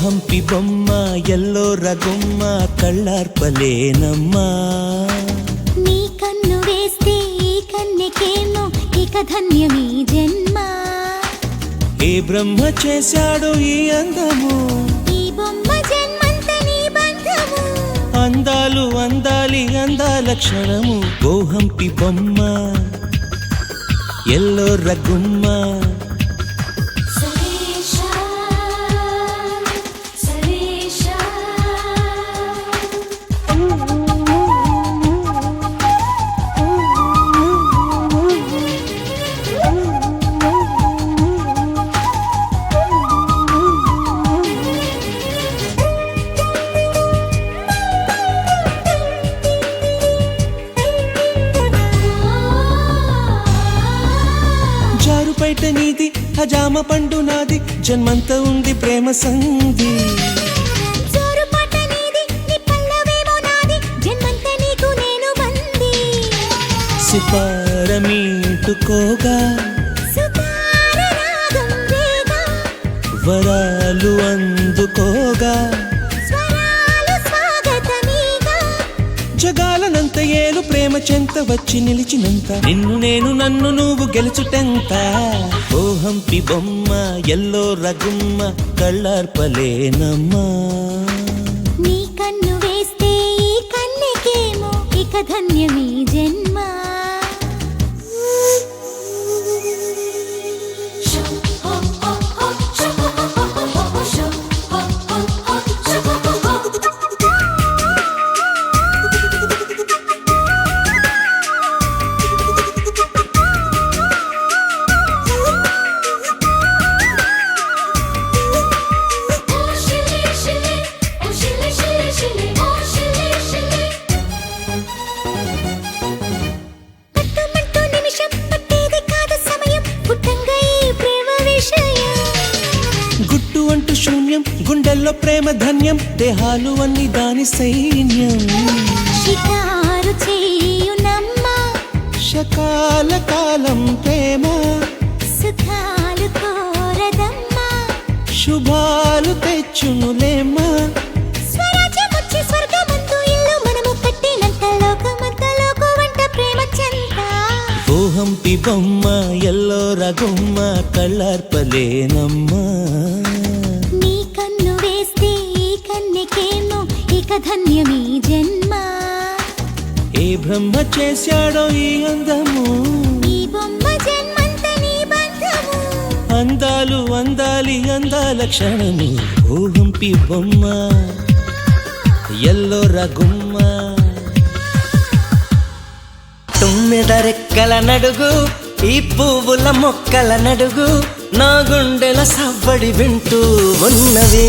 హంపి బొమ్మ ఎల్లో రగుమ్మ కళ్ళార్పలేనమ్మా నీ కన్ను వేస్తే ఈ కన్నెకేమో ఇక ధన్యమీ జన్మ ఏ బ్రహ్మ చేశాడు ఈ అందము ఈ బొమ్మ జన్మంత నీ బంధము అందాలు అందాలి అందాల క్షణము ఓ హంపి బొమ్మ ఎల్లో రగుమ్మ జారుపైట నీది హజామ పండు నాది జన్మంత ఉంది ప్రేమ సంధి జోరుపాట నీది నీ పల్లవేమో నాది జన్మంత నీకు నేను బందీ సితారమీటుకోగా సుతార రాగం వేగా వరాలు అందుకోగా స్వరాలు స్వాగతమీగా జగాలనంత ఏలు ప్రేమ చెంత వచ్చి నిలిచినంత నిన్ను నేను నన్ను నువ్వు గెలుచుటెంత ఓ హంపి బొమ్మ ఎల్లో రగుమ్మ కళ్ళార్పలేనమ్మా నీ కన్ను వేస్తే ఈ కన్నెకేమో ఇక ధన్యమీ జన్మ గుట్టు అంటూ శూన్యం గుండెల్లో ప్రేమ ధన్యం దేహాలు అన్ని దాని సైన్యం షికారు చేయునమ్మా శకాల కాలం ప్రేమ సుఖాలు కోరదమ్మా శుభాలు తెచ్చునులేమ్మా స్వరాజ్యమొచ్చి స్వర్గమంతు ఇల్లు మనము కట్టినంత లోకమంత లోకు వంట ప్రేమ చెంత ఓ హంపి బొమ్మ ఎల్లో రగుమ్మ కళ్ళార్పలేనమ్మా నీ కన్ను వేస్తే ఈ కన్నెకేమో ఇక ధన్యమీ జన్మ ఏ బ్రహ్మ చేశాడో ఈ అందము ఈ బొమ్మ జన్మంత నీ బంధము అందాలు అందాలి అందాల క్షణము ఓ హంపి బొమ్మ ఎల్లో రగుమ్మ తుమ్మెద రెక్కల నడుగు ఈ పువ్వుల మొక్కల నడుగు నా గుండెల సవ్వడి వింటూ ఉన్నవి